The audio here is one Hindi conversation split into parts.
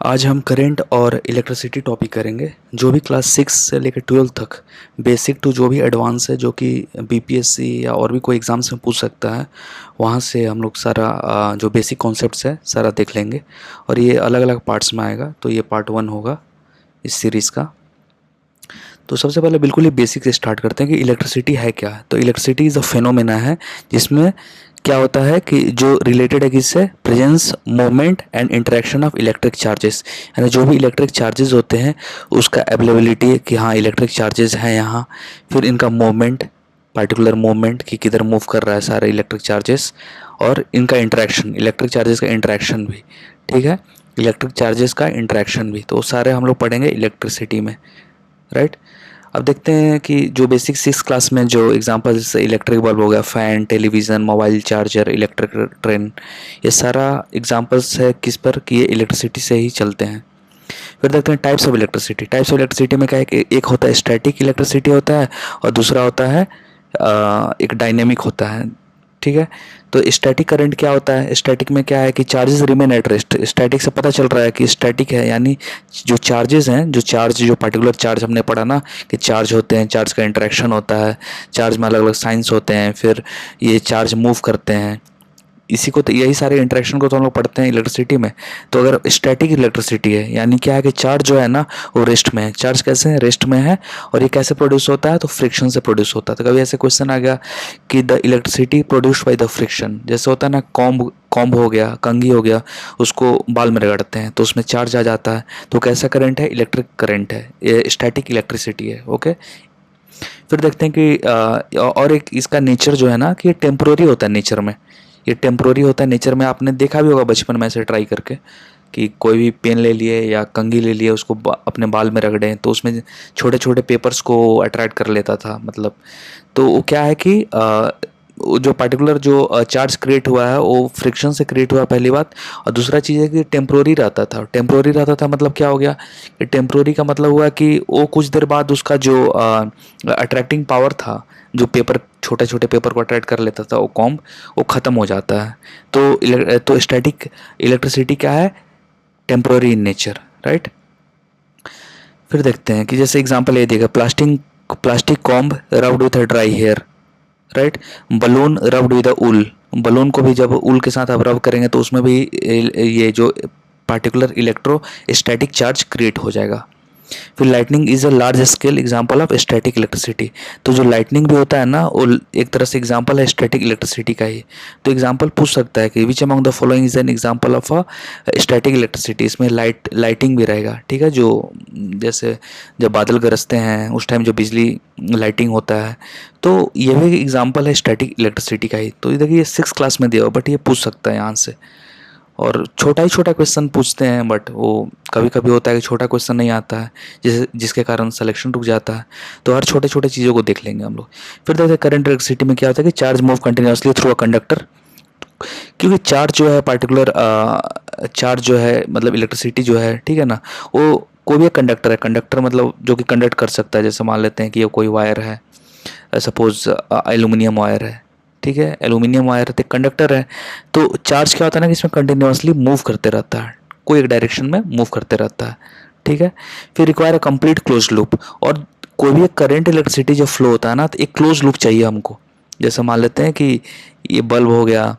आज हम करंट और इलेक्ट्रिसिटी टॉपिक करेंगे। जो भी क्लास 6 से लेकर 12 तक बेसिक टू जो भी एडवांस है, जो कि बीपीएससी या और भी कोई एग्ज़ाम्स में पूछ सकता है, वहाँ से हम लोग सारा जो बेसिक कॉन्सेप्ट्स है सारा देख लेंगे। और ये अलग अलग पार्ट्स में आएगा, तो ये पार्ट 1 होगा इस सीरीज़ का। तो सबसे पहले बिल्कुल ही बेसिक से स्टार्ट करते हैं कि इलेक्ट्रिसिटी है क्या। तो इलेक्ट्रिसिटी इज़ अ फेनोमेना है जिसमें क्या होता है कि जो रिलेटेड है किससे, presence, moment and interaction of electric charges. यानी जो भी इलेक्ट्रिक चार्जेस होते हैं उसका अवेलेबिलिटी है कि हाँ इलेक्ट्रिक चार्जेस हैं यहाँ। फिर इनका मोमेंट, पार्टिकुलर मोमेंट कि किधर मूव कर रहा है सारे इलेक्ट्रिक चार्जेस, और इनका इंटरेक्शन, इलेक्ट्रिक चार्जेस का इंटरेक्शन भी। ठीक है, इलेक्ट्रिक चार्जेस का इंटरेक्शन भी, तो सारे हम लोग पढ़ेंगे इलेक्ट्रिसिटी में, राइट। अब देखते हैं कि जो बेसिक 6 क्लास में जो एग्जांपल, जैसे इलेक्ट्रिक बल्ब हो गया, fan, television, mobile charger, electric train, ये सारा एग्जांपल्स है किस पर कि ये इलेक्ट्रिसिटी से ही चलते हैं। फिर देखते हैं types of electricity. Types of electricity में क्या है कि एक होता है स्टैटिक इलेक्ट्रिसिटी होता है, और दूसरा होता है एक डायनेमिक होता है। ठीक है, तो स्टैटिक करंट क्या होता है, स्टैटिक में क्या है कि charges remain at rest. Static से पता चल रहा है कि स्टैटिक है, यानी जो चार्जेस हैं, जो पार्टिकुलर चार्ज हमने पढ़ा ना कि चार्ज होते हैं, चार्ज का इंटरेक्शन होता है, चार्ज में अलग अलग साइंस होते हैं, फिर ये चार्ज मूव करते हैं, इसी को तो यही सारे इंटरेक्शन को तो हम लोग पढ़ते हैं इलेक्ट्रिसिटी में। तो अगर स्टैटिक इलेक्ट्रिसिटी है यानी क्या है कि चार्ज जो है ना वो रेस्ट में है। चार्ज कैसे है, रेस्ट में है। और ये कैसे प्रोड्यूस होता है, तो फ्रिक्शन से प्रोड्यूस होता है। तो कभी ऐसे क्वेश्चन आ गया कि the electricity produced by the friction, जैसे होता है ना कॉम्ब, कॉम्ब हो गया, कंघी हो गया, उसको बाल में रगड़ते हैं तो उसमें चार्ज आ जाता है। तो कैसा करंट है, इलेक्ट्रिक करंट है, ये स्टैटिक इलेक्ट्रिसिटी है। ओके, फिर देखते हैं कि और एक इसका नेचर जो है ना कि ये टेम्प्रोरी होता है नेचर में। ये टेम्प्रोरी होता है नेचर में। आपने देखा भी होगा बचपन में ऐसे ट्राई करके कि कोई भी पेन ले लिए या कंघी ले लिए, उसको अपने बाल में रगड़े तो उसमें छोटे छोटे पेपर्स को अट्रैक्ट कर लेता था, मतलब। तो वो क्या है कि वो जो पार्टिकुलर जो चार्ज क्रिएट हुआ है वो फ्रिक्शन से क्रिएट हुआ, पहली बात। और दूसरा चीज़ है कि टेम्प्रोरी रहता था। टेम्प्रोरी रहता था मतलब क्या हो गया कि टेम्प्रोरी का मतलब हुआ कि वो कुछ देर बाद उसका जो अट्रैक्टिंग पावर था, जो पेपर, छोटे छोटे पेपर को अट्रैक्ट कर लेता था वो कॉम्ब, वो ख़त्म हो जाता है। तो स्टैटिक इलेक्ट्रिसिटी क्या है, टेम्प्रोरी इन नेचर, राइट। फिर देखते हैं कि जैसे एग्जांपल ये देगा, plastic plastic comb rubbed with a dry hair, right. Balloon rubbed with wool, balloon को भी जब ऊल के साथ आप रब करेंगे तो उसमें भी ये जो particular electro static charge create हो जाएगा। फिर lightning is a large scale example of static electricity. तो जो लाइटनिंग भी होता है ना वो एक तरह से एग्जांपल है स्टैटिक इलेक्ट्रिसिटी का ही। तो एग्जांपल पूछ सकता है कि which among the following is an example of a static electricity. इसमें लाइटिंग भी रहेगा, ठीक है। जो जैसे जब बादल गरजते हैं उस टाइम जो बिजली लाइटिंग होता है, तो ये भी एग्जांपल है स्टैटिक इलेक्ट्रिसिटी का ही। तो ये देखिए 6 क्लास में दिया हुआ, बट ये पूछ सकता है यहाँ से। और छोटा ही छोटा क्वेश्चन पूछते हैं, बट वो कभी कभी होता है कि छोटा क्वेश्चन नहीं आता है, जिसके कारण सिलेक्शन रुक जाता है। तो हर छोटे छोटे चीज़ों को देख लेंगे हम लोग। फिर देखते हैं करंट इलेक्ट्रिसिटी में क्या होता है कि charge move continuously through a conductor. क्योंकि चार्ज जो है पार्टिकुलर चार्ज जो है मतलब इलेक्ट्रिसिटी जो है, ठीक है ना, वो कोई भी एक कंडक्टर है। कंडक्टर मतलब जो कि कंडक्ट कर सकता है। जैसे मान लेते हैं कि ये कोई वायर है, सपोज एल्यूमिनियम वायर है, ठीक है, एल्यूमिनियम वायर तो कंडक्टर है। तो चार्ज क्या होता है ना कि इसमें कंटिन्यूसली मूव करते रहता है, कोई एक डायरेक्शन में मूव करते रहता है, ठीक है। फिर require a complete close loop. और कोई भी एक करंट इलेक्ट्रिसिटी जब फ्लो होता है ना तो एक क्लोज लूप चाहिए हमको। जैसे मान लेते हैं कि ये बल्ब हो गया,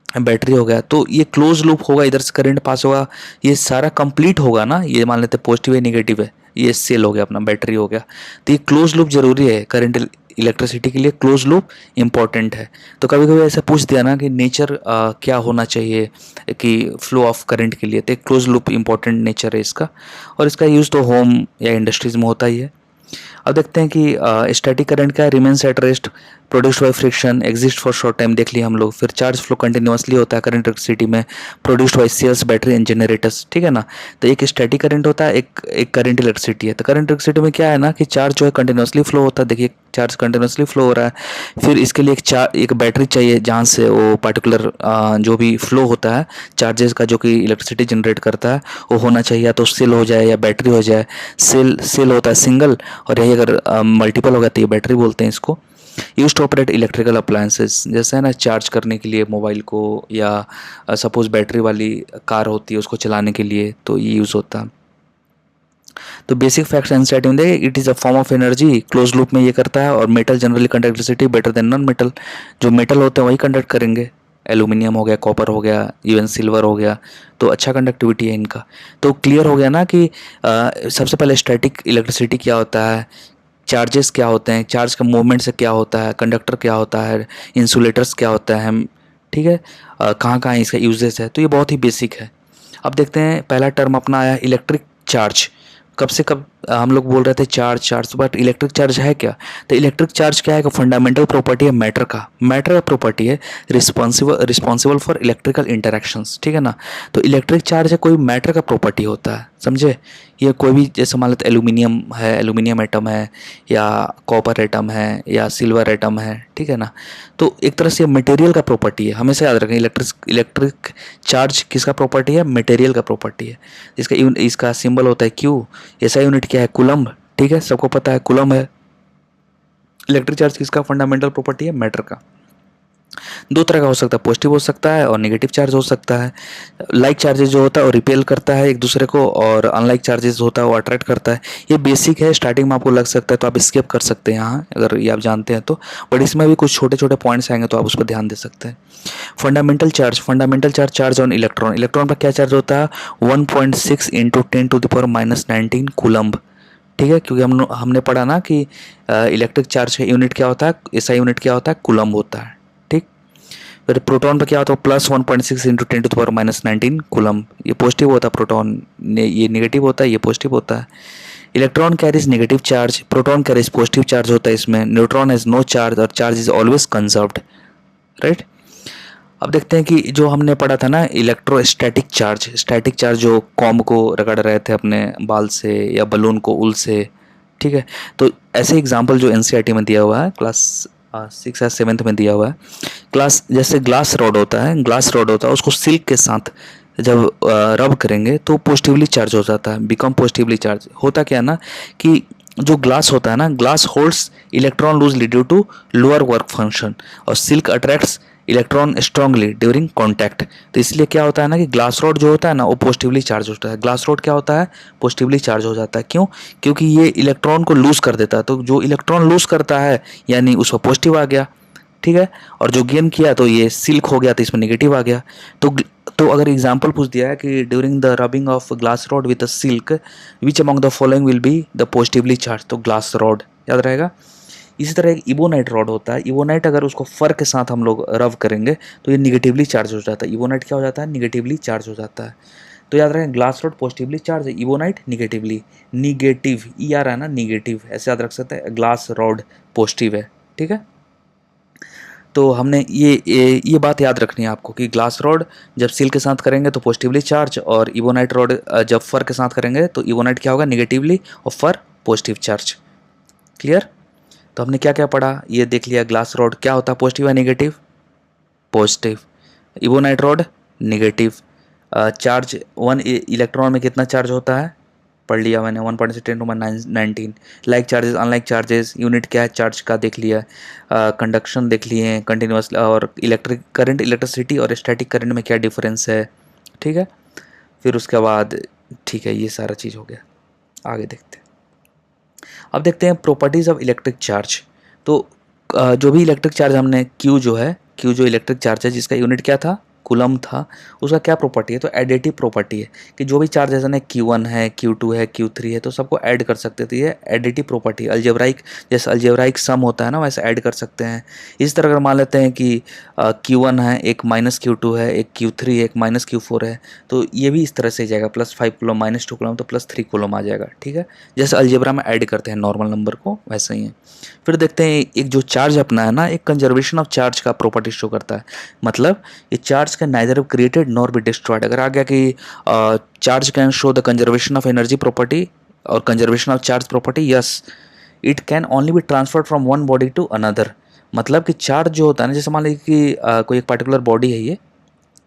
बैटरी हो गया, तो ये क्लोज लूप होगा, इधर से करंट पास होगा, ये सारा कंप्लीट होगा ना। ये मान लेते हैं पॉजिटिव है, नेगेटिव है, ये सेल हो गया अपना, बैटरी हो गया। तो ये क्लोज लूप जरूरी है करंट इलेक्ट्रिसिटी के लिए, क्लोज लूप इंपॉर्टेंट है। तो कभी कभी ऐसा पूछ दिया ना कि नेचर क्या होना चाहिए कि फ्लो ऑफ करंट के लिए, तो एक क्लोज लूप इंपॉर्टेंट नेचर है इसका। और इसका यूज़ तो होम या इंडस्ट्रीज में होता ही है। अब देखते हैं कि स्टैटिक करंट क्या है, remains at rest, produced by friction, exist for short time, देख लिया हम लोग। फिर चार्ज फ्लो कंटिन्यूसली होता है करंट इलेक्ट्रिसिटी में, produced by cells, battery and generators, ठीक है ना। तो एक स्टैटिक करंट होता है, एक करंट इलेक्ट्रिसिटी है। तो करंट इलेक्ट्रिसिटी में क्या है ना कि चार्ज जो है कंटिन्यूसली फ्लो होता है। देखिए चार्ज कंटिन्यूसली फ्लो हो रहा है। फिर इसके लिए एक बैटरी चाहिए जहाँ से वो पार्टिकुलर जो भी फ्लो होता है चार्जेस का, जो कि इलेक्ट्रिसिटी जनरेट करता है, वो होना चाहिए। या तो सेल हो जाए या बैटरी हो जाए। सेल होता है सिंगल, और यही अगर मल्टीपल होगा तो ये बैटरी बोलते हैं इसको। Use to operate electrical appliances, जैसे है ना चार्ज करने के लिए मोबाइल को, या सपोज बैटरी वाली कार होती है उसको चलाने के लिए, तो ये यूज़ होता है। तो बेसिक फैक्ट्स एंड स्टैटिक में देखिए, it is a form of energy, close loop में ये करता है। और metal generally conduct electricity better than non metal, जो मेटल होते हैं वही कंडक्ट करेंगे, एल्यूमिनियम हो गया, कॉपर हो गया, इवन सिल्वर हो गया, तो अच्छा कंडक्टिविटी है इनका। तो क्लियर हो गया ना कि सबसे पहले स्टैटिक इलेक्ट्रिसिटी क्या होता है, चार्जेस क्या होते हैं, चार्ज का मूवमेंट से क्या होता है, कंडक्टर क्या होता है, इंसुलेटर्स क्या होता है, हम ठीक है कहाँ कहाँ इसका यूजेस है, तो ये बहुत ही बेसिक है। अब देखते हैं पहला टर्म अपना आया इलेक्ट्रिक चार्ज। कब से कब हम लोग बोल रहे the charge charge, but electric charge है क्या? तो इलेक्ट्रिक चार्ज क्या है कि फंडामेंटल प्रॉपर्टी है मैटर का, मैटर का प्रॉपर्टी है, रिस्पॉन्सिबल फॉर इलेक्ट्रिकल इंटरेक्शंस, ठीक है ना। तो इलेक्ट्रिक चार्ज है कोई मैटर का प्रॉपर्टी होता है, समझे। ये कोई भी, जैसे मान लेते एल्यूमिनियम है, एल्यूमिनियम एटम है, या कॉपर एटम है, या सिल्वर एटम है, ठीक है ना। तो एक तरह से मटेरियल का प्रॉपर्टी है, हमेशा याद रखें। इलेक्ट्रिक चार्ज किसका प्रॉपर्टी है? मटेरियल का प्रॉपर्टी है। इसका सिंबल होता है क्यू। ऐसा यूनिट क्या है? कूलम्ब, ठीक है, सबको पता है कूलम्ब है। इलेक्ट्रिक चार्ज किसका फंडामेंटल प्रॉपर्टी है? मैटर का। दो तरह का हो सकता है, पॉजिटिव हो सकता है और नेगेटिव चार्ज हो सकता है। लाइक चार्जेस जो होता है वो रिपेल करता है एक दूसरे को, और अनलाइक चार्जेस होता है वो अट्रैक्ट करता है। ये बेसिक है, स्टार्टिंग में आपको लग सकता है तो आप स्किप कर सकते हैं यहाँ, अगर ये आप जानते हैं तो। बट इसमें भी कुछ छोटे छोटे पॉइंट्स आएंगे तो आप उस पर ध्यान दे सकते हैं। Fundamental charge charge on electron. Electron पर क्या चार्ज होता है? 1.6 इंटू 10⁻⁻⁹ कूलम्ब, ठीक है। क्योंकि हमने पढ़ा ना कि इलेक्ट्रिक चार्ज का यूनिट क्या होता है, ऐसा यूनिट क्या होता है? कूलम्ब होता है, ठीक। फिर प्रोटॉन पर क्या होता है? प्लस 1.6 इंटू 10⁻⁻⁹ कूलम्ब, ये पॉजिटिव होता है। प्रोटॉन ने ये नेगेटिव होता है, ये पॉजिटिव होता है। Electron carries negative charge, proton carries positive charge होता है इसमें। न्यूट्रॉन हैज नो चार्ज और charge is always conserved, right. अब देखते हैं कि जो हमने पढ़ा था ना इलेक्ट्रोस्टैटिक चार्ज, स्टैटिक चार्ज जो कॉम्ब को रगड़ रहे थे अपने बाल से या बलून को उल से, ठीक है। तो ऐसे एग्जाम्पल जो एनसीईआरटी में दिया हुआ है, क्लास 6 या 7th में दिया हुआ है। क्लास जैसे ग्लास रॉड होता है, ग्लास रॉड होता है, उसको सिल्क के साथ जब रब करेंगे तो पॉजिटिवली चार्ज हो जाता है, बिकम पॉजिटिवली चार्ज। होता क्या है ना कि जो ग्लास होता है ना, glass holds electron loosely due to lower work function, और silk attracts electron strongly during contact. तो इसलिए क्या होता है ना कि ग्लास रॉड जो होता है ना वो पॉजिटिवली चार्ज होता है। ग्लास रॉड क्या होता है? पॉजिटिवली चार्ज हो जाता है। क्यों? क्योंकि ये इलेक्ट्रॉन को लूज कर देता है। तो जो इलेक्ट्रॉन लूज करता है यानी उसका पॉजिटिव आ गया, ठीक है। और जो गेन किया तो ये सिल्क हो गया, तो इसमें नेगेटिव आ गया। तो अगर एग्जाम्पल पूछ दिया है कि during the rubbing of glass rod with the silk which among the following will be the positively charge, तो ग्लास रॉड याद रहेगा। इसी तरह एक इबोनाइट रॉड होता है। इबोनाइट अगर उसको फर के साथ हम लोग रब करेंगे तो ये निगेटिवली चार्ज हो जाता है। इबोनाइट क्या हो जाता है? निगेटिवली चार्ज हो जाता है। तो याद रखें ग्लास रॉड पॉजिटिवली चार्ज है, इबोनाइट निगेटिवली। निगेटिव ई आ रहा है ना, निगेटिव, ऐसे याद रख सकते हैं। ग्लास रॉड पॉजिटिव है, ठीक है। तो हमने ये बात याद रखनी है आपको कि ग्लास रॉड जब सिल्क के साथ करेंगे तो पॉजिटिवली चार्ज, और इबोनाइट रॉड जब फर के साथ करेंगे तो इबोनाइट क्या होगा? निगेटिवली, और फर पॉजिटिव चार्ज। क्लियर? तो हमने क्या क्या पढ़ा ये देख लिया। ग्लास रॉड क्या होता है? पॉजिटिव या negative? Positive. Ebonite rod negative. Charge 1 electron में कितना चार्ज होता है? पढ़ लिया मैंने, 1.10⁻⁹ like charges unlike charges, unit क्या है चार्ज का देख लिया। कंडक्शन देख लिए कंटिन्यूस, और इलेक्ट्रिक करंट, इलेक्ट्रिसिटी और स्टैटिक करंट में क्या डिफरेंस है, ठीक है। फिर उसके बाद ठीक है, ये सारा चीज़ हो गया। आगे देखते हैं। अब देखते हैं प्रॉपर्टीज़ ऑफ इलेक्ट्रिक चार्ज। तो जो भी इलेक्ट्रिक चार्ज हमने क्यू जो है, क्यू जो इलेक्ट्रिक चार्ज है जिसका यूनिट क्या था? कूलम था, उसका क्या प्रॉपर्टी है? तो एडिटिव प्रॉपर्टी है कि जो भी चार्ज जैसे ना Q1 है, Q2 है, Q3 है, तो सबको ऐड कर सकते थे। ये एडिटिव प्रॉपर्टी, अलजेब्राइक, जैसे अलजेब्राइक सम होता है ना वैसे ऐड कर सकते हैं। इस तरह अगर मान लेते हैं कि Q1 है, एक -Q2 है, एक Q3 है, एक -Q4 है, तो ये भी इस तरह से जाएगा, +5 कूलम, -2 कूलम, तो +3 कूलम आ जाएगा, ठीक है। जैसे अलजेब्रा में ऐड करते हैं नॉर्मल नंबर को, वैसे ही है। फिर देखते हैं एक जो चार्ज अपना है ना, एक कंजर्वेशन ऑफ चार्ज का प्रॉपर्टी शो करता है। मतलब ये charge can neither created nor be destroyed. अगर आ गया कि charge can show the conservation of energy property और conservation of charge property, yes it can only be transferred from one body to another. मतलब कि चार्ज जो होता है ना, जैसे मान लीजिए कि कोई एक पर्टिकुलर बॉडी है ये,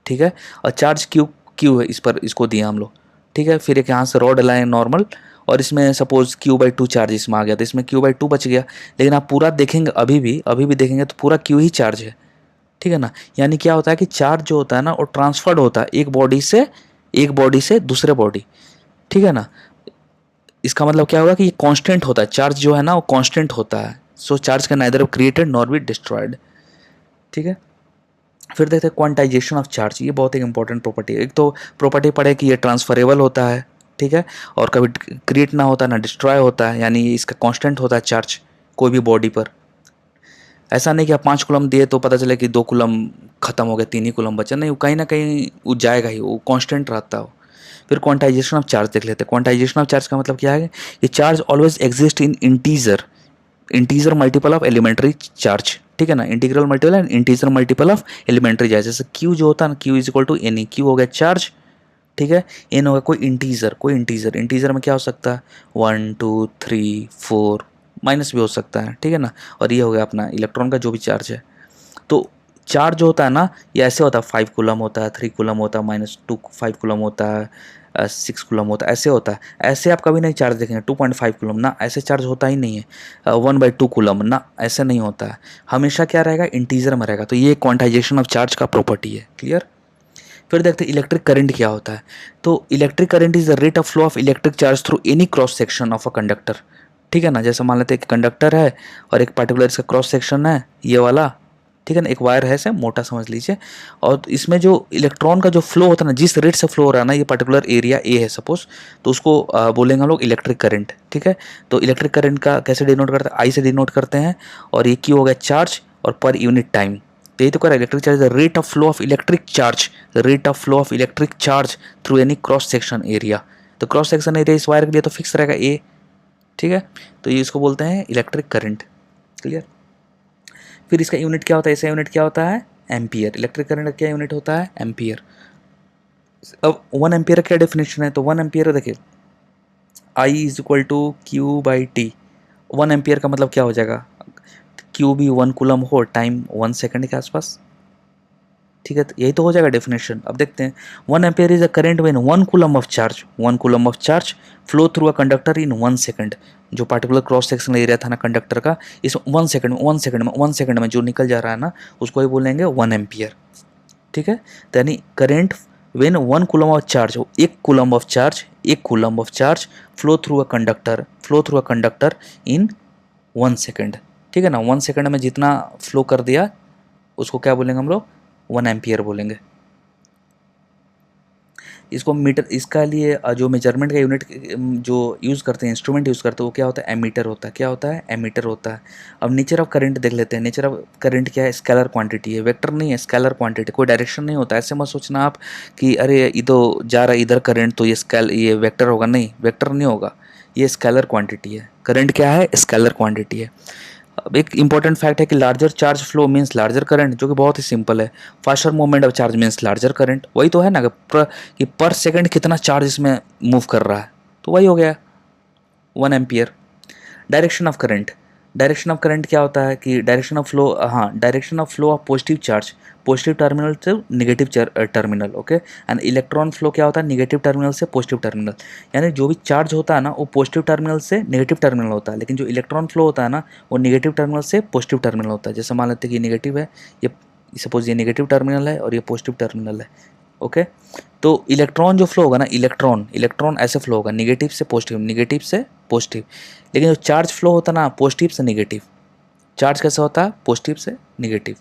ठीक है, और चार्ज क्यू क्यू है इस पर, इसको दिया हम लोग, ठीक है। फिर एक यहाँ से रॉड लाए नॉर्मल, और इसमें सपोज Q/2 चार्ज इसमें आ गया, तो इसमें Q/2 बच गया, लेकिन आप पूरा देखेंगे अभी भी देखेंगे तो पूरा Q ही चार्ज है, ठीक है ना। यानी क्या होता है कि चार्ज जो होता है ना वो ट्रांसफर्ड होता है एक बॉडी से दूसरे बॉडी, ठीक है ना। इसका मतलब क्या होगा कि ये कांस्टेंट होता है, चार्ज जो है ना वो कांस्टेंट होता है। So charge can neither created nor be destroyed, ठीक है। फिर देखते हैं क्वांटाइजेशन ऑफ चार्ज, ये बहुत एक इंपॉर्टेंट प्रॉपर्टी है। एक तो प्रॉपर्टी पढ़े कि ये ट्रांसफरेबल होता है, ठीक है, और कभी क्रिएट ना होता ना डिस्ट्रॉय होता है, यानी इसका कांस्टेंट होता है चार्ज कोई भी बॉडी पर। ऐसा नहीं कि आप 5 कूलम दिए तो पता चले कि 2 कूलम खत्म हो गए, 3 ही कूलम बचा, नहीं, वो कहीं ना कहीं वो जाएगा ही, वो कांस्टेंट रहता हो। फिर क्वांटाइजेशन ऑफ चार्ज देख लेते हैं। क्वांटाइजेशन ऑफ चार्ज का मतलब क्या है कि charge always exist in integer multiple of elementary charge, ठीक है ना। Integral multiple and integer multiple of elementary charge. जैसे क्यू जो होता है ना, Q is equal to N E, Q हो गया चार्ज, ठीक है। एन हो गया कोई इंटीजर में क्या हो सकता है 1 2 3 4, माइनस भी हो सकता है, ठीक है ना। और ये हो गया अपना इलेक्ट्रॉन का जो भी चार्ज है। तो चार्ज जो होता है ना ये ऐसे होता है, 5 कूलम होता है, 3 कूलम होता है, -2 5 कूलम होता है, 6 कूलम होता है, ऐसे होता है। ऐसे आप कभी नहीं चार्ज देखेंगे 2.5 कूलम ना, ऐसे चार्ज होता ही नहीं है। 1/2 कूलम ना, ऐसे नहीं होता है, हमेशा क्या रहेगा इंटीजर में रहेगा। तो ये क्वांटाइजेशन ऑफ चार्ज का प्रॉपर्टी है, क्लियर। फिर देखते हैं इलेक्ट्रिक करंट क्या होता है। तो electric current is the rate of flow of electric charge through any cross section of a conductor, ठीक है ना। जैसे मान लेते हैं कि कंडक्टर है और एक पर्टिकुलर इसका क्रॉस सेक्शन है ये वाला, ठीक है ना, एक वायर है ऐसे मोटा समझ लीजिए, और इसमें जो इलेक्ट्रॉन का जो फ्लो होता है ना, जिस रेट से फ्लो हो रहा है ना, ये पर्टिकुलर एरिया ए है सपोज, तो उसको बोलेंगे हम लोग इलेक्ट्रिक करंट, ठीक है। तो इलेक्ट्रिक करंट का कैसे डिनोट करते हैं, आई से डिनोट करते हैं, और ये क्यू हो गया चार्ज और पर यूनिट टाइम। तो यही तो कर electric charge rate of flow of electric charge, rate of flow of electric charge through any cross section area. तो क्रॉस सेक्शन एरिया इस वायर के लिए तो फिक्स रहेगा ए, ठीक है। तो ये इसको बोलते हैं इलेक्ट्रिक करंट, क्लियर। फिर इसका यूनिट क्या होता है, इसका यूनिट क्या होता है एम्पियर। इलेक्ट्रिक करंट का क्या यूनिट होता है एम्पियर। अब 1 एम्पियर क्या डेफिनेशन है, तो 1 एम्पियर देखिए I is equal to Q/T। 1 ampere का मतलब क्या हो जाएगा, Q भी 1 कूलम हो टाइम 1 सेकंड के आसपास, ठीक है। तो यही तो हो जाएगा डेफिनेशन। अब देखते हैं 1 ampere is a current when 1 coulomb of charge flow through a conductor in 1 second. जो पार्टिकुलर क्रॉस सेक्शन एरिया था ना कंडक्टर का, इस 1 सेकंड में जो निकल जा रहा है ना, उसको ही बोलेंगे 1 एम्पियर, ठीक है। तो यानी current when 1 coulomb of charge, एक coulomb of charge flow through a conductor in 1 second, ठीक है ना। 1 सेकंड में जितना फ्लो कर दिया उसको क्या बोलेंगे हम लोग 1 एम्पियर बोलेंगे। इसको मीटर, इसका लिए जो मेजरमेंट का यूनिट जो यूज़ करते हैं, इंस्ट्रूमेंट यूज़ करते हैं, वो क्या होता है एमीटर होता है। क्या होता है एमीटर होता है। अब नेचर ऑफ करंट देख लेते हैं। नेचर ऑफ करंट क्या है, स्केलर क्वांटिटी है, वेक्टर नहीं है, स्केलर क्वांटिटी, कोई डायरेक्शन नहीं होता। ऐसे मत सोचना आप कि अरे ये तो जा रहा है इधर करंट तो ये वेक्टर होगा, नहीं, वेक्टर नहीं होगा, ये स्केलर क्वांटिटी है। करंट क्या है स्केलर क्वांटिटी है। अब एक इंपॉर्टेंट फैक्ट है कि larger charge flow means larger current, जो कि बहुत ही सिंपल है। Faster movement of charge means larger current, वही तो है ना कि पर सेकंड कितना चार्ज इसमें मूव कर रहा है, तो वही हो गया 1 एम्पियर। डायरेक्शन ऑफ करंट क्या होता है कि डायरेक्शन ऑफ फ्लो, हाँ, direction of flow of positive charge, positive terminal से negative terminal, okay. And electron flow क्या होता है नेगेटिव टर्मिनल से पॉजिटिव टर्मिनल। यानी जो भी चार्ज होता है ना वो पॉजिटिव टर्मिनल से नेगेटिव टर्मिनल होता है, लेकिन जो इलेक्ट्रॉन फ्लो होता है ना वो नेगेटिव टर्मिनल से पॉजिटिव टर्मिनल होता है। जैसे मान लेते हैं कि ये नेगेटिव है, ये सपोज ये नेगेटिव टर्मिनल है और ये पॉजिटिव टर्मिनल है, ओके। तो इलेक्ट्रॉन जो फ्लो होगा ना, इलेक्ट्रॉन ऐसे फ्लो होगा नेगेटिव से पॉजिटिव, लेकिन जो चार्ज फ्लो होता है ना पॉजिटिव से नेगेटिव। चार्ज कैसा होता है पॉजिटिव से नेगेटिव,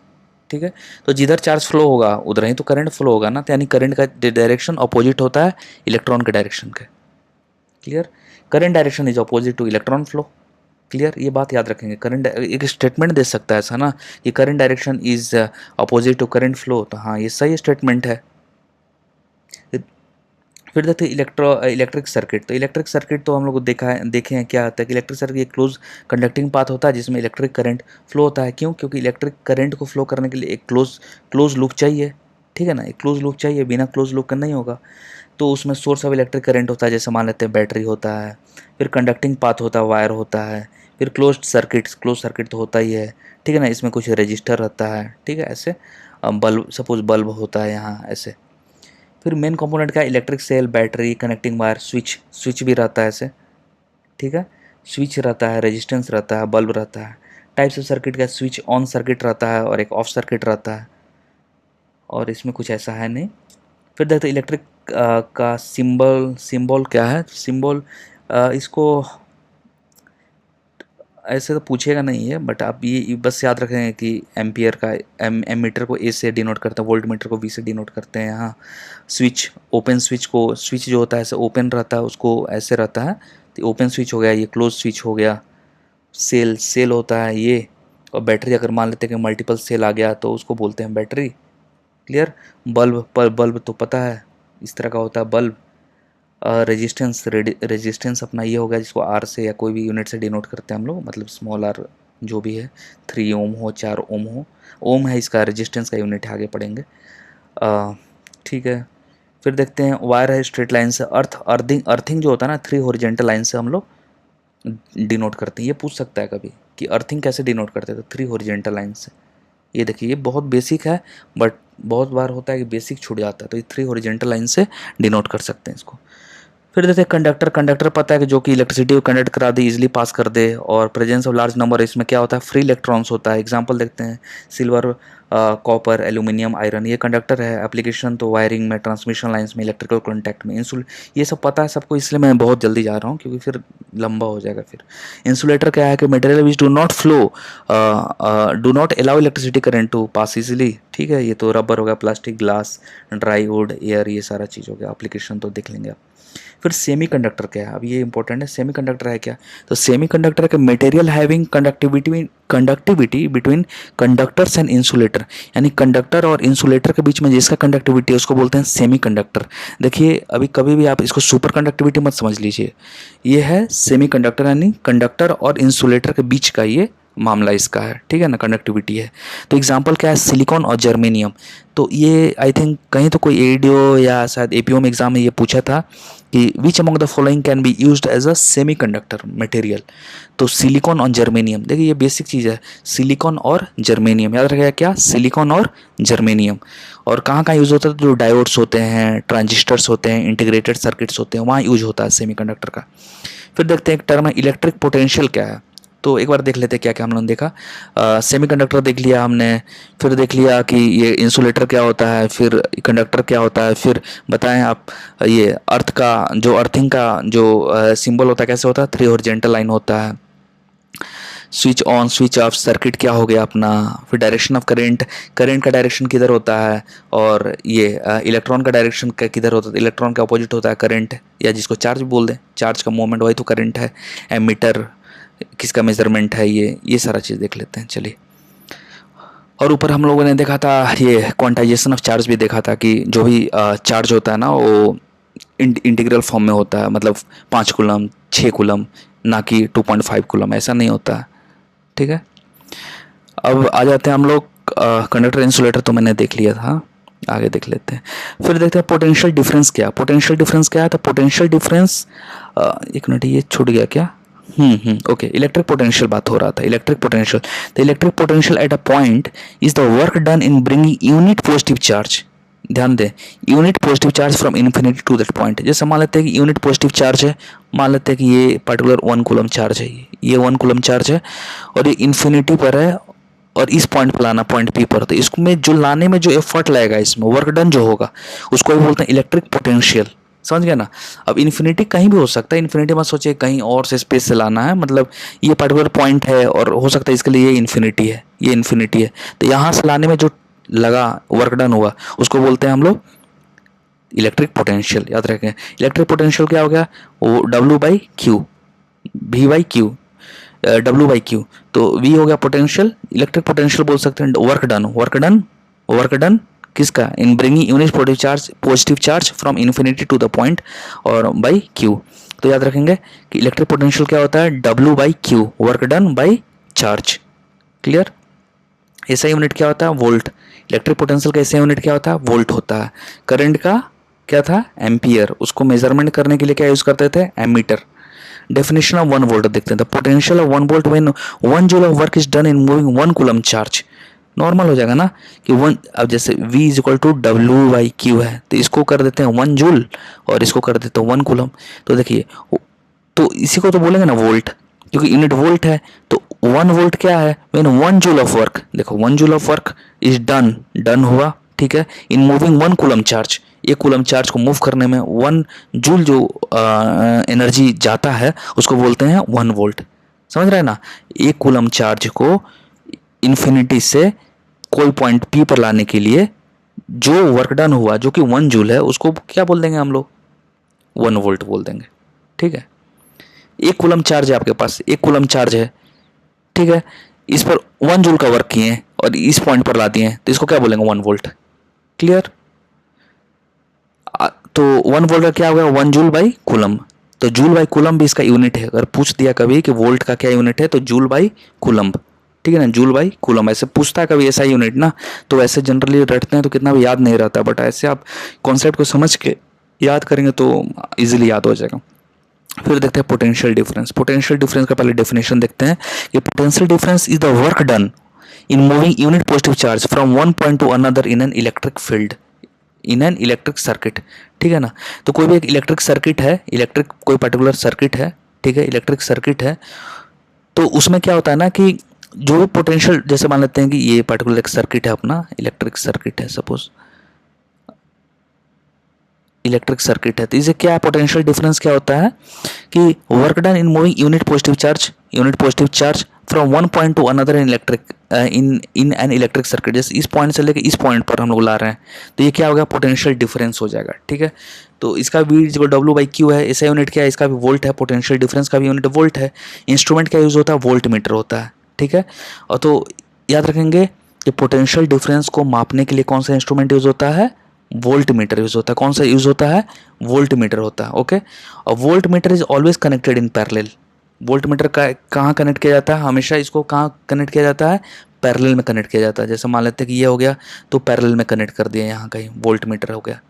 ठीक है। तो जिधर चार्ज फ्लो होगा उधर ही तो करंट फ्लो होगा ना, तो यानी करंट का डायरेक्शन अपोजिट होता है इलेक्ट्रॉन के डायरेक्शन के, clear. Current direction is opposite two electron flow, clear. ये बात याद रखेंगे। करंट एक स्टेटमेंट दे सकता है ऐसा ना कि current direction is opposite to current flow, तो हाँ ये सही स्टेटमेंट है। फिर देखते हैं इलेक्ट्रिक सर्किट। तो इलेक्ट्रिक सर्किट तो हम लोग देखे हैं क्या होता है कि इलेक्ट्रिक सर्किट एक क्लोज कंडक्टिंग पाथ होता है जिसमें इलेक्ट्रिक करंट फ्लो होता है। क्यों? क्योंकि इलेक्ट्रिक करंट को फ्लो करने के लिए एक क्लोज लूप चाहिए, ठीक है ना। एक क्लोज लूप चाहिए, बिना क्लोज लूप का नहीं होगा। तो उसमें सोर्स ऑफ इलेक्ट्रिक करंट होता है, जैसे मान लेते हैं बैटरी होता है, फिर कंडक्टिंग पाथ होता है, वायर होता है, फिर क्लोज सर्किट तो होता ही है, ठीक है ना। इसमें कुछ रजिस्टर रहता है, ठीक है, ऐसे बल्ब, सपोज बल्ब होता है यहाँ ऐसे। फिर मेन कंपोनेंट का electric cell, battery, connecting wire, switch भी रहता है ऐसे, ठीक है। स्विच रहता है, रेजिस्टेंस रहता है, बल्ब रहता है। टाइप्स ऑफ सर्किट का स्विच ऑन सर्किट रहता है और एक ऑफ सर्किट रहता है, और इसमें कुछ ऐसा है नहीं। फिर देखते हैं इलेक्ट्रिक का सिंबल क्या है। सिंबल इसको ऐसे तो पूछेगा नहीं है, बट आप ये बस याद रखेंगे कि एम्पियर का एमीटर को ए से डिनोट करते हैं, वोल्ट मीटर को वी से डिनोट करते हैं। यहाँ स्विच, ओपन स्विच को, स्विच जो होता है ऐसे ओपन रहता है, उसको ऐसे रहता है, तो ओपन स्विच हो गया, ये क्लोज स्विच हो गया। सेल होता है ये, और बैटरी अगर मान लेते हैं कि मल्टीपल सेल आ गया तो उसको बोलते हैं बैटरी। क्लियर। बल्ब तो पता है इस तरह का होता है बल्ब। रेजिस्टेंस अपना ये हो गया, जिसको आर से या कोई भी यूनिट से डिनोट करते हैं हम लोग, मतलब स्मॉल आर जो भी है, 3 ओम हो 4 ओम हो, ओम है इसका रेजिस्टेंस का यूनिट है, आगे पढ़ेंगे। ठीक है। फिर देखते हैं वायर है स्ट्रेट लाइन से, अर्थिंग जो होता है ना, 3 हॉरिजेंटल लाइन से हम लोग डिनोट करते हैं। ये पूछ सकता है कभी कि अर्थिंग कैसे डिनोट करते हैं, तो 3 हॉरिजेंटल लाइन से। ये देखिए, ये बहुत बेसिक है, बट बहुत बार होता है कि बेसिक छूट जाता है, तो ये 3 हॉरिजेंटल लाइन से डिनोट कर सकते हैं इसको। फिर देखते हैं कंडक्टर पता है कि जो कि इलेक्ट्रिसिटी को कंडक्ट करा दे, इजीली पास कर दे, और प्रेजेंस ऑफ लार्ज नंबर, इसमें क्या होता है, फ्री इलेक्ट्रॉन्स होता है। एग्जांपल देखते हैं, सिल्वर, कॉपर, एल्यूमिनियम, आयरन, ये कंडक्टर है। एप्लीकेशन तो वायरिंग में, ट्रांसमिशन लाइंस में, इलेक्ट्रिकल कॉन्टैक्ट में, ये सब पता है सबको, इसलिए मैं बहुत जल्दी जा रहा हूँ क्योंकि फिर लंबा हो जाएगा। फिर इंसुलेटर क्या है कि material which do not flow, do not allow electricity current to pass easily. ठीक है, ये तो रबर हो गया, plastic, glass, dry wood, air, ये सारा चीज़ हो गया। एप्लीकेशन तो देख लेंगे आप। फिर सेमीकंडक्टर क्या है, अब ये इंपॉर्टेंट है। सेमीकंडक्टर है क्या, तो सेमीकंडक्टर के material having conductivity between conductors and insulator, यानी कंडक्टर और इंसुलेटर के बीच में जिसका कंडक्टिविटी है उसको बोलते हैं सेमीकंडक्टर। देखिए, अभी कभी भी आप इसको सुपर कंडक्टिविटी मत समझ लीजिए, ये है सेमीकंडक्टर, यानी कंडक्टर और इंसुलेटर के बीच का ये मामला इसका है। ठीक है ना, कंडक्टिविटी है। तो एग्जांपल क्या है, सिलिकॉन और जर्मेनियम। तो ये आई थिंक कहीं तो कोई एडीओ या शायद एपीओ में एग्जाम में ये पूछा था कि which among the following can be used as a semiconductor material. तो सिलिकॉन और जर्मेनियम, देखिए ये बेसिक चीज़ है, सिलिकॉन और जर्मेनियम, याद रखिएगा क्या, सिलिकॉन और जर्मेनियम। और कहाँ कहाँ यूज़ होता है, जो डायोड्स होते हैं, ट्रांजिस्टर्स होते हैं, इंटीग्रेटेड सर्किट्स होते हैं, वहाँ यूज होता है सेमीकंडक्टर का। फिर देखते हैं एक टर्म है इलेक्ट्रिक पोटेंशियल क्या है। तो एक बार देख लेते हैं क्या क्या हम लोगों ने देखा। सेमीकंडक्टर देख लिया हमने, फिर देख लिया कि ये इंसुलेटर क्या होता है, फिर कंडक्टर क्या होता है, फिर बताएं आप ये अर्थ का जो अर्थिंग का जो सिंबल होता है कैसे होता है, 3 हॉरिजॉन्टल लाइन होता है। Switch on switch off circuit क्या हो गया अपना। फिर डायरेक्शन ऑफ करंट का डायरेक्शन किधर होता है, और ये इलेक्ट्रॉन का डायरेक्शन किधर होता है, इलेक्ट्रॉन का अपोजिट होता है करंट, या जिसको चार्ज बोल दें, चार्ज का मूवमेंट वही तो करंट है। एमीटर किसका मेजरमेंट है, ये सारा चीज़ देख लेते हैं, चलिए। और ऊपर हम लोगों ने देखा था ये क्वांटाइजेशन ऑफ चार्ज भी देखा था कि जो भी चार्ज होता है ना वो इंटीग्रल फॉर्म में होता है, मतलब 5 कूलम 6 कूलम, ना कि 2.5 कूलम, ऐसा नहीं होता है। ठीक है, अब आ जाते हैं हम लोग कंडक्टर इंसुलेटर तो मैंने देख लिया था, आगे देख लेते हैं। फिर देखते हैं पोटेंशियल डिफरेंस क्या है। तो पोटेंशियल डिफरेंस, एक मिनट ये छूट गया क्या, ओके, इलेक्ट्रिक पोटेंशियल बात हो रहा था, electric potential. The electric potential at a point is the work done in bringing unit positive charge. ध्यान दें, unit positive charge from infinity to that point. जैसे मान लेते हैं कि यूनिट पॉजिटिव चार्ज है, मान लेते हैं कि ये पर्टिकुलर 1 कूलम चार्ज है, ये 1 कूलम चार्ज है, और ये इन्फिनिटी पर है, और इस पॉइंट पर लाना, पॉइंट पी पर, तो इसमें जो लाने में जो एफर्ट लगेगा, इसमें वर्क डन जो होगा, उसको भी बोलते हैं इलेक्ट्रिक पोटेंशियल। समझ गया ना। अब इन्फिनिटी कहीं भी हो सकता है, इन्फिनिटी मत सोचिए कहीं और से स्पेस से लाना है, मतलब ये पर्टिकुलर पॉइंट है और हो सकता है इसके लिए ये इन्फिनिटी है, ये इन्फिनिटी है, तो यहाँ से लाने में जो लगा वर्क डन हुआ उसको बोलते हैं हम लोग इलेक्ट्रिक पोटेंशियल। याद रखें, इलेक्ट्रिक पोटेंशियल क्या हो गया, वो W by Q, V by Q, W/Q। तो V हो गया पोटेंशियल, इलेक्ट्रिक पोटेंशियल बोल सकते हैं वर्क डन किसका, in bringing unit positive charge from infinity to the point, और बाई Q। तो याद रखेंगे कि इलेक्ट्रिक पोटेंशियल क्या होता है, W/Q, work done by charge. Clear. ऐसा यूनिट क्या होता है, वोल्ट। इलेक्ट्रिक पोटेंशियल का ऐसा यूनिट क्या होता है, वोल्ट होता है। करंट का क्या था, एम्पियर। उसको मेजरमेंट करने के लिए क्या यूज करते थे, एमीटर। डेफिनेशन ऑफ 1 वोल्ट देखते हैं, the potential of 1 volt when 1 joule of work is done in moving 1 coulomb charge. Normal हो जाएगा ना कि 1, अब जैसे V is equal to W/Q है, तो इसको कर देते हैं 1 जूल और इसको कर देते हैं 1 कूलम। तो देखिए तो इसी को तो बोलेंगे ना वोल्ट, क्योंकि यूनिट वोल्ट है। तो 1 वोल्ट क्या है, व्हेन 1 जूल ऑफ वर्क, देखो 1 joule of work is done हुआ, ठीक है, इन मूविंग 1 कूलम चार्ज, एक कूलम चार्ज को मूव करने में 1 जूल जो एनर्जी जाता है उसको बोलते हैं 1 वोल्ट। समझ रहे हैं ना, एक कूलम चार्ज को इन्फिनिटी से कोई पॉइंट पी पर लाने के लिए जो वर्क डन हुआ जो कि 1 जूल है उसको क्या बोल देंगे हम लोग, 1 वोल्ट बोल देंगे, ठीक है। एक कूलम चार्ज है आपके पास, एक कूलम चार्ज है, ठीक है, इस पर 1 जूल का वर्क किए हैं और इस पॉइंट पर ला दिए हैं, तो इसको क्या बोलेंगे, 1 वोल्ट। क्लियर। तो 1 वोल्ट का क्या होगा, 1 जूल बाई कूलम। तो जूल बाई कूलम भी इसका यूनिट है। अगर पूछ दिया कभी कि वोल्ट का क्या यूनिट है, तो जूल बाई कूलम, ठीक है ना, जूल बाई कूलम। ऐसे पूछता है कभी ऐसा यूनिट ना, तो वैसे जनरली रटते हैं तो कितना भी याद नहीं रहता, बट ऐसे आप कॉन्सेप्ट को समझ के याद करेंगे तो इजीली याद हो जाएगा। फिर देखते हैं पोटेंशियल डिफरेंस। पोटेंशियल डिफरेंस का पहले डेफिनेशन देखते हैं कि potential difference is the work done in moving unit positive charge from one point two another in an electric field, in an electric circuit, ठीक है ना। तो कोई भी एक इलेक्ट्रिक सर्किट है, इलेक्ट्रिक कोई पर्टिकुलर सर्किट है, ठीक है, इलेक्ट्रिक सर्किट है, तो उसमें क्या होता है ना कि जो भी पोटेंशियल, जैसे मान लेते हैं कि ये पर्टिकुलर एक सर्किट है, अपना इलेक्ट्रिक सर्किट है, सपोज इलेक्ट्रिक सर्किट है, तो इसे क्या पोटेंशियल डिफरेंस क्या होता है कि work done in moving unit positive charge from one point two another in electric in an electric circuit. जैसे इस पॉइंट से लेकर इस पॉइंट पर हम लोग ला रहे हैं, तो ये क्या हो गया, पोटेंशियल डिफरेंस हो जाएगा, ठीक है। तो इसका भी जो डब्ल्यू बाई क्यू है, ऐसा यूनिट क्या है, इसका भी वोल्ट है, पोटेंशियल डिफरेंस का भी यूनिट वोल्ट है। इंस्ट्रूमेंट क्या यूज होता है, वोल्ट मीटर होता है, ठीक है। और तो याद रखेंगे कि पोटेंशियल डिफरेंस को मापने के लिए कौन सा इंस्ट्रूमेंट यूज होता है, वोल्ट मीटर यूज होता है। कौन सा यूज होता है, वोल्ट मीटर होता है, ओके। और volt meter is always connected in parallel. Volt meter का कहाँ कनेक्ट किया जाता है, हमेशा इसको कहाँ कनेक्ट किया जाता है, पैरेलल में कनेक्ट किया जाता है। जैसे मान लेते हैं कि ये हो गया तो पैरेलल में कनेक्ट कर दिया, यहाँ कहीं वोल्ट मीटर हो गया,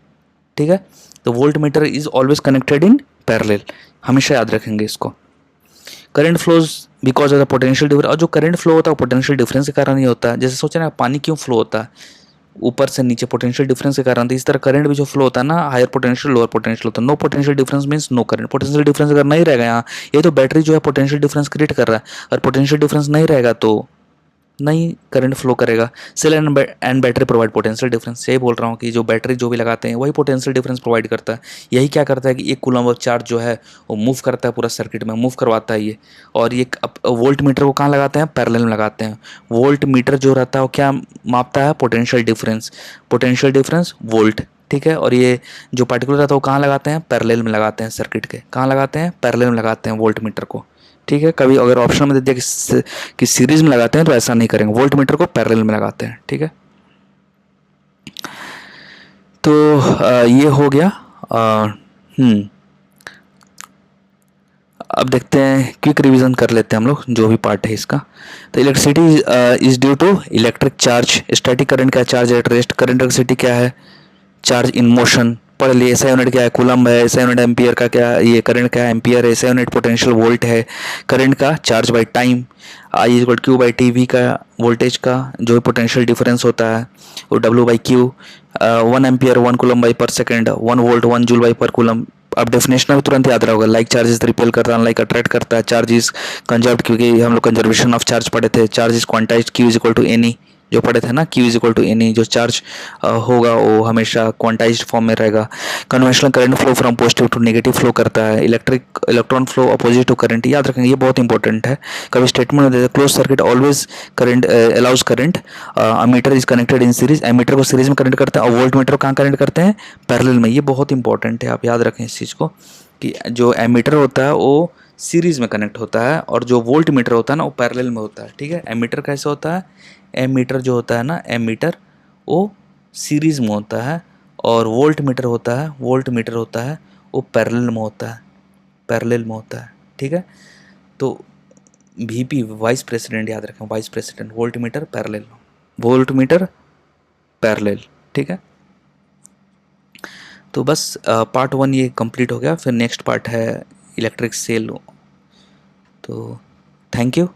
ठीक है। तो volt meter is always connected in parallel, हमेशा याद रखेंगे इसको। Current flows because of the potential difference, और जो करंट फ्लो होता है वो पोटेंशियल डिफरेंस के कारण ही होता है। जैसे सोचे ना पानी क्यों फ्लो होता है ऊपर से नीचे, पोटेंशियल डिफरेंस के कारण। तो इस तरह करंट भी जो फ्लो होता है ना, हायर पोटेंशियल लोअर पोटेंशियल होता है। No potential difference means no current. Potential difference अगर नहीं रहेगा यहाँ, ये तो बैटरी जो है पोटेंशियल डिफरेंस क्रिएट कर रहा है, और पोटेंशियल डिफरेंस नहीं रहेगा तो नहीं करंट फ्लो करेगा। Cell and battery provide potential difference, यही बोल रहा हूँ कि जो बैटरी जो भी लगाते हैं वही पोटेंशियल डिफरेंस प्रोवाइड करता है। यही क्या करता है कि एक कूलम ऑफ चार्ज जो है वो मूव करता है, पूरा सर्किट में मूव करवाता है ये। और ये वोल्ट मीटर को कहाँ लगाते हैं, पैरेलल में लगाते हैं। वोल्ट मीटर जो रहता है वो क्या मापता है, पोटेंशियल डिफरेंस वोल्ट, ठीक है। और ये जो पार्टिकुलर रहता है वो कहाँ लगाते हैं, पैरेलल में लगाते हैं सर्किट के। कहाँ लगाते हैं, पैरेलल में लगाते हैं वोल्ट मीटर को, ठीक है। कभी अगर ऑप्शन में दे दिया कि सीरीज में लगाते हैं तो ऐसा नहीं करेंगे, वोल्ट मीटर को पैरेलल में लगाते हैं, ठीक है। तो ये हो गया। अब देखते हैं, क्विक रिवीजन कर लेते हैं हम लोग जो भी पार्ट है इसका। तो electricity is due to electric charge. Static current का charge at rest. Current electricity क्या है, चार्ज इन मोशन। पढ़ लिए ऐसा यूनिट क्या है, कूलम है। ऐसा यूनिट एम्पियर का क्या, ये करंट का एम्पियर है। ऐसा यूनिट पोटेंशियल वोल्ट है। करंट का charge by time, I is equal Q by T V का वोल्टेज का जो पोटेंशियल डिफरेंस होता है वो W by Q. 1 ampere 1 coulomb by पर सेकेंड, 1 वोल्ट 1 जूल बाई पर कूलम। अब डेफिनेशन में तुरंत याद रहा होगा, लाइक चार्जेस रिपेल करता है, लाइक अट्रैक्ट करता है। चार्ज इज कंजर्व्ड, क्योंकि हम लोग कंजर्वेशन ऑफ चार्ज पढ़े थे। Charge is quantised, Q is equal to n e जो पढ़े थे ना, Q is equal to n e. जो चार्ज होगा वो हमेशा क्वांटाइज्ड फॉर्म में रहेगा। Conventional current flow from positive to negative flow करता है। Electron flow opposite to current, याद रखेंगे ये बहुत इंपॉर्टेंट है। कभी स्टेटमेंट में देते हैं close circuit always current allows current. Ammeter is connected in series, ammeter को सीरीज में कनेक्ट करते हैं और वोल्ट मीटर को कहाँ कनेक्ट करते हैं, पैरेलल में। ये बहुत इंपॉर्टेंट है, आप याद रखें इस चीज़ को कि जो एमीटर होता है वो सीरीज में कनेक्ट होता है और जो वोल्ट मीटर होता है ना वो पैरेलल में होता है, ठीक है। एमीटर कैसे होता है, एमीटर जो होता है ना, एमीटर वो सीरीज में होता है, और वोल्ट मीटर होता है वो पैरेलल में होता है, ठीक है। तो वीपी वाइस प्रेसिडेंट याद रखें, vice president, volt meter parallel, ठीक है। तो बस पार्ट 1 ये कंप्लीट हो गया। फिर नेक्स्ट पार्ट है इलेक्ट्रिक सेल। तो थैंक यू।